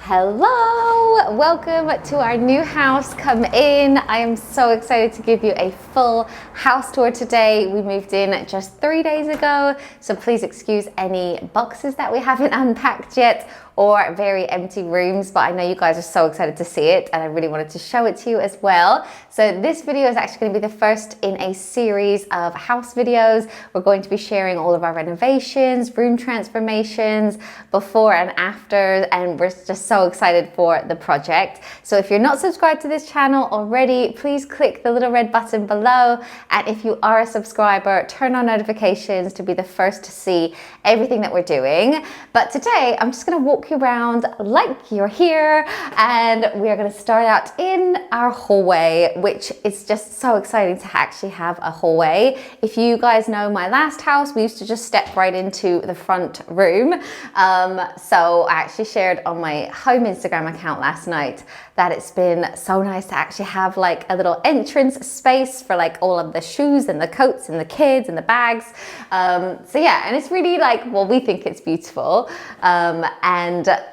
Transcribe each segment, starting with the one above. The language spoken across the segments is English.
Hello, welcome to our new house. Come in. I am so excited to give you a full house tour today. We moved in just 3 days ago, so please excuse any boxes that we haven't unpacked yet or very empty rooms, but I know you guys are so excited to see it and I really wanted to show it to you as well. So this video is actually going to be the first in a series of house videos. We're going to be sharing all of our renovations, room transformations, before and after, and we're just so excited for the project. So if you're not subscribed to this channel already, please click the little red button below, and if you are a subscriber, turn on notifications to be the first to see everything that we're doing. But today I'm just going to walk you around like you're here, and we are going to start out in our hallway, which is just so exciting to actually have a hallway. If you guys know my last house, we used to just step right into the front room. So I actually shared on my home Instagram account last night that it's been so nice to actually have like a little entrance space for like all of the shoes and the coats and the kids and the bags. So yeah, and it's really like, well, we think it's beautiful. And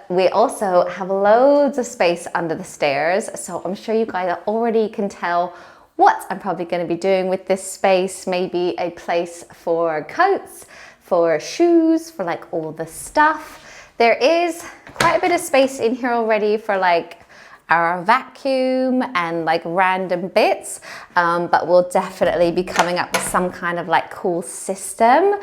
we also have loads of space under the stairs. So I'm sure you guys already can tell what I'm probably going to be doing with this space. Maybe a place for coats, for shoes, for like all the stuff. There is quite a bit of space in here already for like our vacuum and like random bits, but we'll definitely be coming up with some kind of like cool system.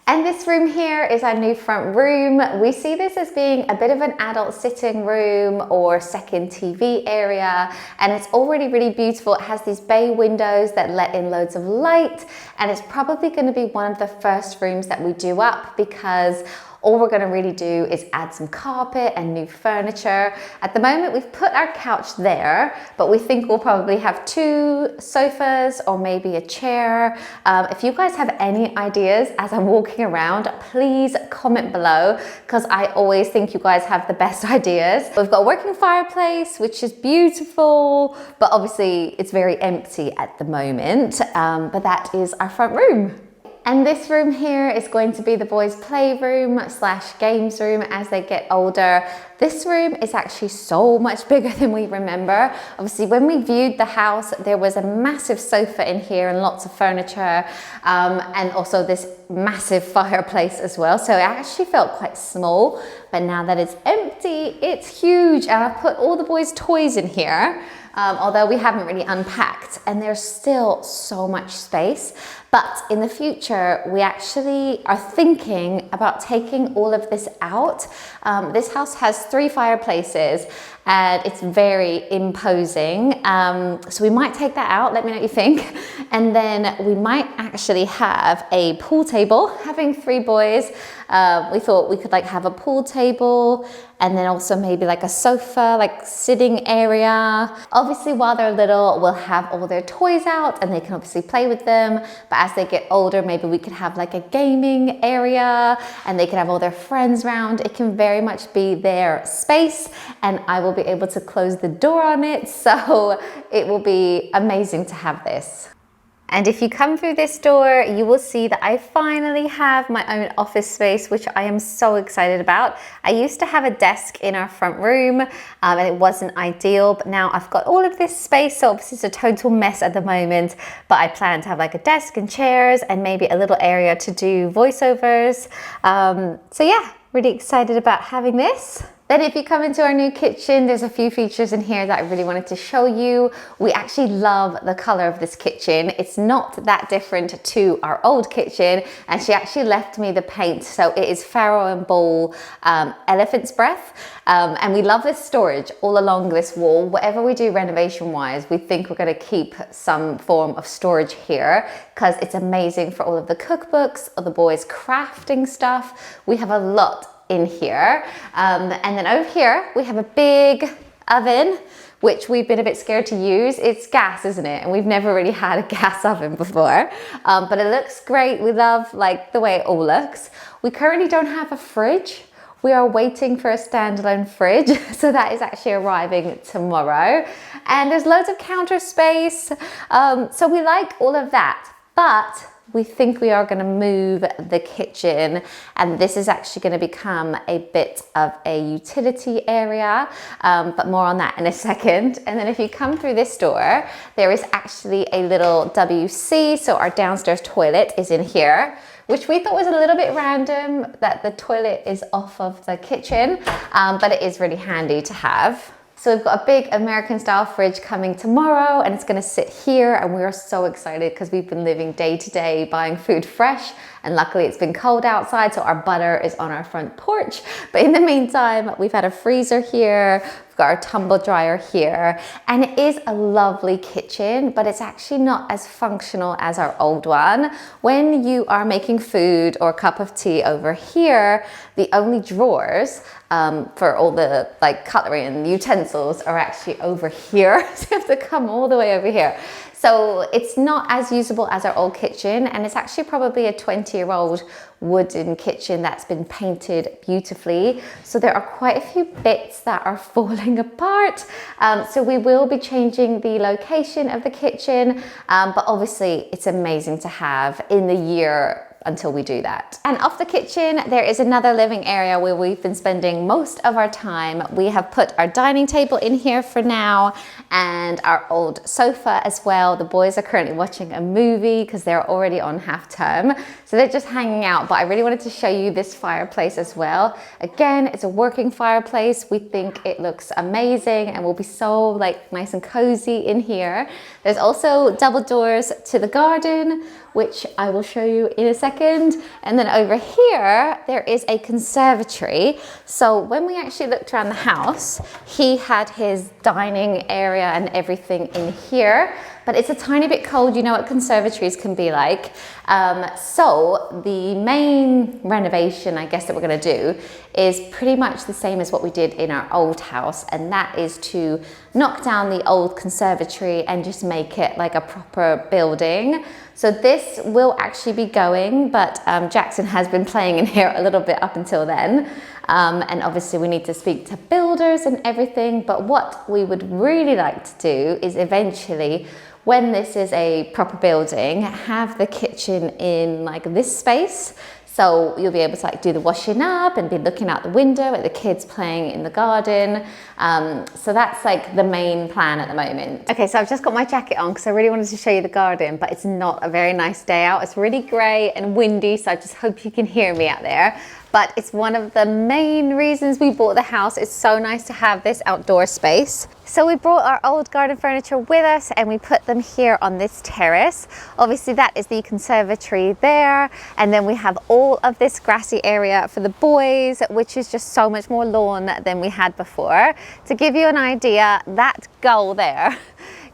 And this room here is our new front room. We see this as being a bit of an adult sitting room or second TV area, and it's already really beautiful. It has these bay windows that let in loads of light, and it's probably going to be one of the first rooms that we do up, because all we're going to really do is add some carpet and new furniture. At the moment, we've put our couch there, but we think we'll probably have 2 sofas or maybe a chair. If you guys have any ideas as I'm walking around, please comment below, because I always think you guys have the best ideas. We've got a working fireplace, which is beautiful, but obviously it's very empty at the moment. But that is our front room. And this room here is going to be the boys' playroom / games room as they get older. This room is actually so much bigger than we remember. Obviously, when we viewed the house, there was a massive sofa in here and lots of furniture, and also this massive fireplace as well. So it actually felt quite small, but now that it's empty, it's huge. And I've put all the boys' toys in here. Although we haven't really unpacked, and there's still so much space. But in the future, we actually are thinking about taking all of this out. This house has 3 fireplaces and it's very imposing. So we might take that out, let me know what you think. And then we might actually have a pool table. Having 3 boys, we thought we could like have a pool table and then also maybe like a sofa, like sitting area. Obviously, while they're little, we'll have all their toys out and they can obviously play with them. But as they get older, maybe we could have like a gaming area and they can have all their friends around. It can very much be their space, and I will be able to close the door on it. So it will be amazing to have this. And if you come through this door, you will see that I finally have my own office space, which I am so excited about. I used to have a desk in our front room, and it wasn't ideal, but now I've got all of this space. So obviously it's a total mess at the moment, but I plan to have like a desk and chairs and maybe a little area to do voiceovers. So yeah, really excited about having this. Then if you come into our new kitchen, there's a few features in here that I really wanted to show you. We actually love the color of this kitchen. It's not that different to our old kitchen, and she actually left me the paint. So it is Farrow and Ball Elephant's Breath. And we love this storage all along this wall. Whatever we do renovation wise, we think we're gonna keep some form of storage here because it's amazing for all of the cookbooks or the boys' crafting stuff. We have a lot in here. And then over here, we have a big oven, which we've been a bit scared to use. It's gas, isn't it? And we've never really had a gas oven before, but it looks great. We love like the way it all looks. We currently don't have a fridge. We are waiting for a standalone fridge. So that is actually arriving tomorrow. And there's loads of counter space. So we like all of that, but we think we are going to move the kitchen, and this is actually going to become a bit of a utility area, but more on that in a second. And then if you come through this door, there is actually a little WC, so our downstairs toilet is in here, which we thought was a little bit random that the toilet is off of the kitchen, but it is really handy to have. So we've got a big American style fridge coming tomorrow, and it's gonna sit here, and we are so excited because we've been living day to day buying food fresh, and luckily it's been cold outside, so our butter is on our front porch. But in the meantime, we've had a freezer here, we've got our tumble dryer here, and it is a lovely kitchen, but it's actually not as functional as our old one. When you are making food or a cup of tea over here, the only drawers for all the like cutlery and utensils are actually over here. So you have to come all the way over here. So it's not as usable as our old kitchen, and it's actually probably a 20-year-old wooden kitchen that's been painted beautifully. So there are quite a few bits that are falling apart. So we will be changing the location of the kitchen, but obviously it's amazing to have in the year until we do that. And off the kitchen, there is another living area where we've been spending most of our time. We have put our dining table in here for now, and our old sofa as well. The boys are currently watching a movie because they're already on half term, so they're just hanging out. But I really wanted to show you this fireplace as well. Again, it's a working fireplace. We think it looks amazing and will be so like nice and cozy in here. There's also double doors to the garden, which I will show you in a second. And then over here, there is a conservatory. So when we actually looked around the house, he had his dining area and everything in here, but it's a tiny bit cold. You know what conservatories can be like. So the main renovation, I guess, that we're gonna do is pretty much the same as what we did in our old house, and that is to knock down the old conservatory and just make it like a proper building. So this will actually be going, but Jackson has been playing in here a little bit up until then. And obviously we need to speak to builders and everything, but what we would really like to do is eventually, when this is a proper building, have the kitchen in like this space. So you'll be able to like do the washing up and be looking out the window at the kids playing in the garden. So that's like the main plan at the moment. Okay, so I've just got my jacket on because I really wanted to show you the garden, but it's not a very nice day out. It's really grey and windy, so I just hope you can hear me out there. But it's one of the main reasons we bought the house. It's so nice to have this outdoor space. So we brought our old garden furniture with us and we put them here on this terrace. Obviously that is the conservatory there. And then we have all of this grassy area for the boys, which is just so much more lawn than we had before. To give you an idea, that goal there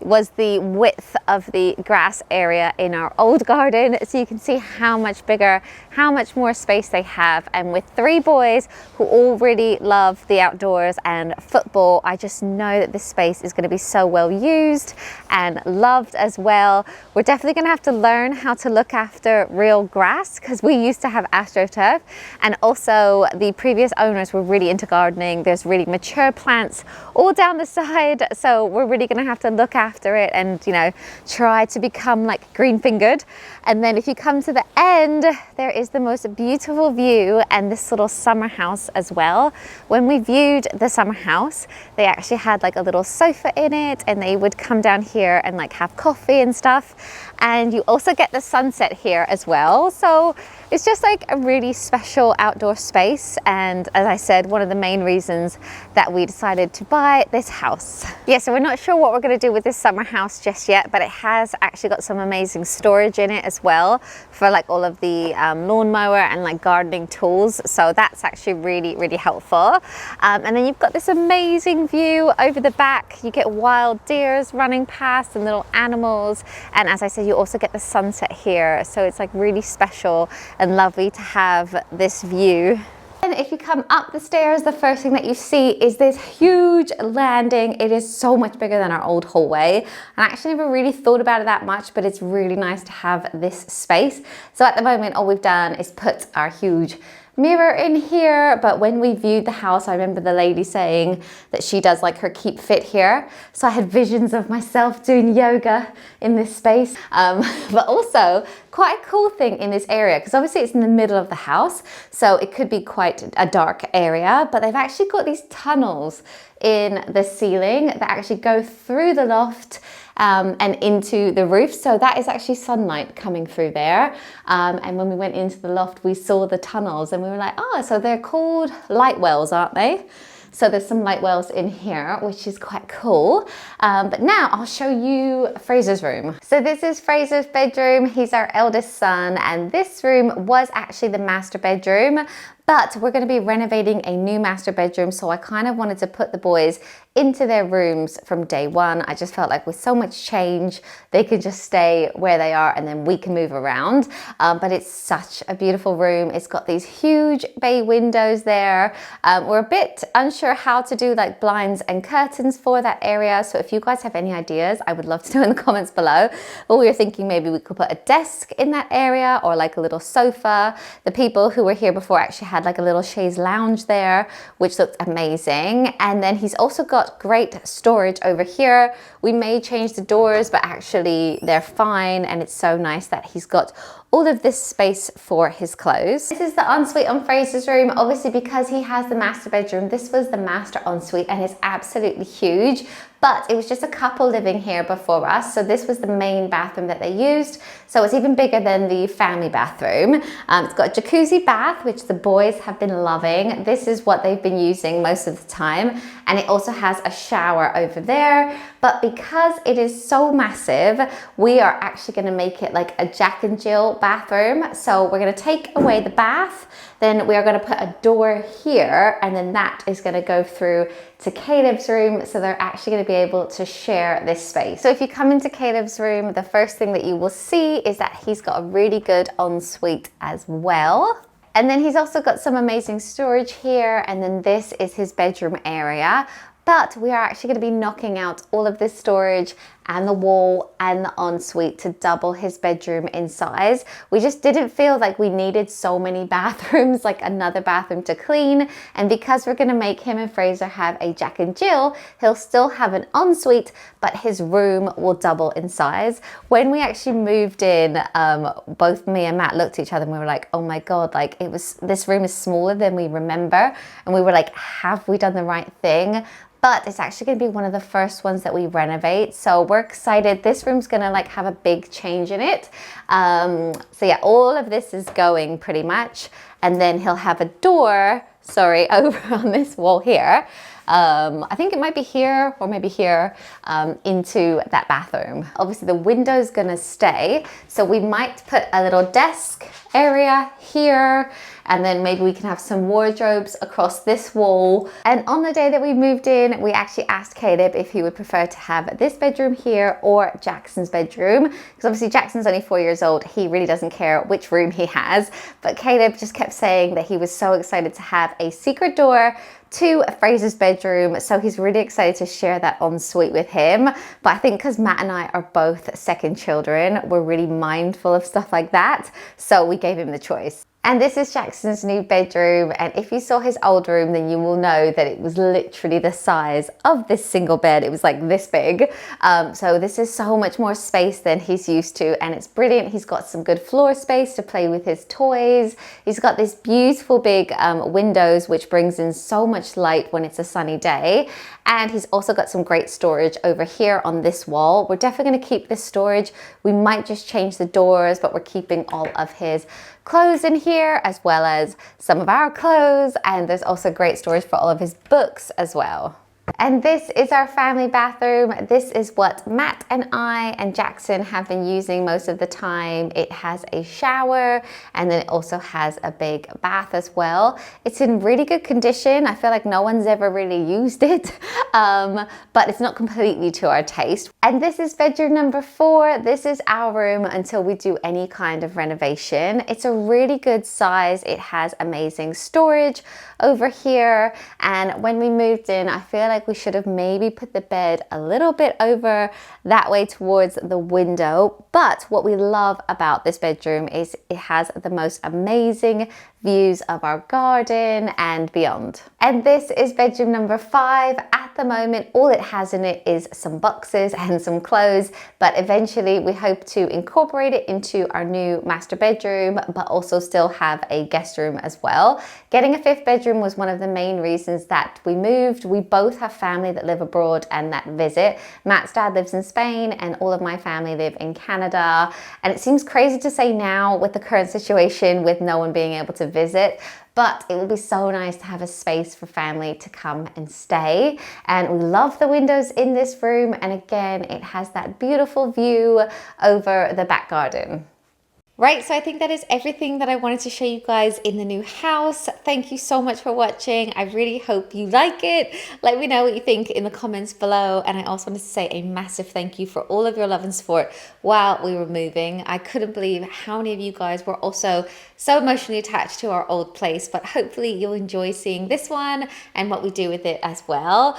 was the width of the grass area in our old garden. So you can see how much bigger, how much more space they have. And with 3 boys who all really love the outdoors and football, I just know that this space is going to be so well used and loved as well. We're definitely going to have to learn how to look after real grass because we used to have AstroTurf, and also the previous owners were really into gardening. There's really mature plants all down the side, so we're really going to have to look after it and, you know, try to become like green fingered. And then if you come to the end, there is the most beautiful view and this little summer house as well. When we viewed the summer house, they actually had like a little sofa in it, and they would come down here and like have coffee and stuff. And you also get the sunset here as well. So it's just like a really special outdoor space. And as I said, one of the main reasons that we decided to buy this house. Yeah, so we're not sure what we're going to do with this summer house just yet, but it has actually got some amazing storage in it as well for like all of the lawnmower and like gardening tools. So that's actually really, really helpful. And then you've got this amazing view over the back. You get wild deers running past and little animals. And as I said, you also get the sunset here. So it's like really special and lovely to have this view. And if you come up the stairs, the first thing that you see is this huge landing. It is so much bigger than our old hallway. I actually never really thought about it that much, but it's really nice to have this space. So at the moment, all we've done is put our huge mirror in here, but when we viewed the house, I remember the lady saying that she does like her keep fit here. So I had visions of myself doing yoga in this space. But also quite a cool thing in this area, because obviously it's in the middle of the house, so it could be quite a dark area, but they've actually got these tunnels in the ceiling that actually go through the loft and into the roof. So that is actually sunlight coming through there. And when we went into the loft, we saw the tunnels and we were like, oh, so they're called light wells, aren't they? So there's some light wells in here, which is quite cool. But now I'll show you Fraser's room. So this is Fraser's bedroom. He's our eldest son, and this room was actually the master bedroom, but we're going to be renovating a new master bedroom. So I kind of wanted to put the boys into their rooms from day one. I just felt like with so much change, they could just stay where they are and then we can move around. But it's such a beautiful room. It's got these huge bay windows there. We're a bit unsure how to do like blinds and curtains for that area. So if you guys have any ideas, I would love to know in the comments below. But we were thinking maybe we could put a desk in that area or like a little sofa. The people who were here before actually had like a little chaise lounge there, which looked amazing. And then he's also got great storage over here. We may change the doors, but actually they're fine, and it's so nice that he's got all of this space for his clothes. This is the ensuite on Fraser's room. Obviously, because he has the master bedroom, this was the master ensuite, and it's absolutely huge. But it was just a couple living here before us, so this was the main bathroom that they used. So it's even bigger than the family bathroom. It's got a jacuzzi bath, which the boys have been loving. This is what they've been using most of the time. And it also has a shower over there. But because it is so massive, we are actually going to make it like a Jack and Jill bathroom. So we're going to take away the bath, then we are going to put a door here, and then that is going to go through to Caleb's room. So they're actually going to be able to share this space. So if you come into Caleb's room, the first thing that you will see is that he's got a really good ensuite as well. And then he's also got some amazing storage here. And then this is his bedroom area. But we are actually going to be knocking out all of this storage and the wall and the ensuite to double his bedroom in size. We just didn't feel like we needed so many bathrooms, like another bathroom to clean. And because we're going to make him and Fraser have a Jack and Jill, he'll still have an ensuite, but his room will double in size. When we actually moved in, both me and Matt looked at each other and we were like, oh my God, like this room is smaller than we remember. And we were like, have we done the right thing? But it's actually going to be one of the first ones that we renovate. So we're excited. This room's going to like have a big change in it. So yeah, all of this is going pretty much. And then he'll have a door, sorry, over on this wall here. I think it might be here or maybe here into that bathroom. Obviously the window's gonna stay, so we might put a little desk area here, and then maybe we can have some wardrobes across this wall. And on the day that we moved in, we actually asked Caleb if he would prefer to have this bedroom here or Jackson's bedroom, because obviously Jackson's only 4 years old. He really doesn't care which room he has, but Caleb just kept saying that he was so excited to have a secret door to Fraser's bedroom, so he's really excited to share that ensuite with him. But I think because Matt and I are both second children, we're really mindful of stuff like that, so we gave him the choice. And this is Jackson's new bedroom, and if you saw his old room, then you will know that it was literally the size of this single bed. It was like this big. So this is so much more space than he's used to, and it's brilliant. He's got some good floor space to play with his toys. He's got this beautiful big windows, which brings in so much light when it's a sunny day. And he's also got some great storage over here on this wall. We're definitely going to keep this storage. We might just change the doors, but we're keeping all of his clothes in here, as well as some of our clothes. And there's also great storage for all of his books as well. And this is our family bathroom. This is what Matt and I and Jackson have been using most of the time. It has a shower, and then it also has a big bath as well. It's in really good condition. I feel like no one's ever really used it, but it's not completely to our taste. And this is bedroom number 4. This is our room until we do any kind of renovation. It's a really good size. It has amazing storage over here. And when we moved in, I feel like like we should have maybe put the bed a little bit over that way towards the window. But what we love about this bedroom is it has the most amazing views of our garden and beyond. And this is bedroom number 5. At the moment, all it has in it is some boxes and some clothes, but eventually we hope to incorporate it into our new master bedroom, but also still have a guest room as well. Getting a 5th bedroom was one of the main reasons that we moved. We both have family that live abroad and that visit. Matt's dad lives in Spain and all of my family live in Canada. And it seems crazy to say now with the current situation with no one being able to visit, but it will be so nice to have a space for family to come and stay. And we love the windows in this room. And again, it has that beautiful view over the back garden. Right, so I think that is everything that I wanted to show you guys in the new house. Thank you so much for watching. I really hope you like it. Let me know what you think in the comments below. And I also wanted to say a massive thank you for all of your love and support while we were moving. I couldn't believe how many of you guys were also so emotionally attached to our old place, but hopefully you'll enjoy seeing this one and what we do with it as well.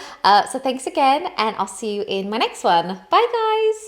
So thanks again, and I'll see you in my next one. Bye guys.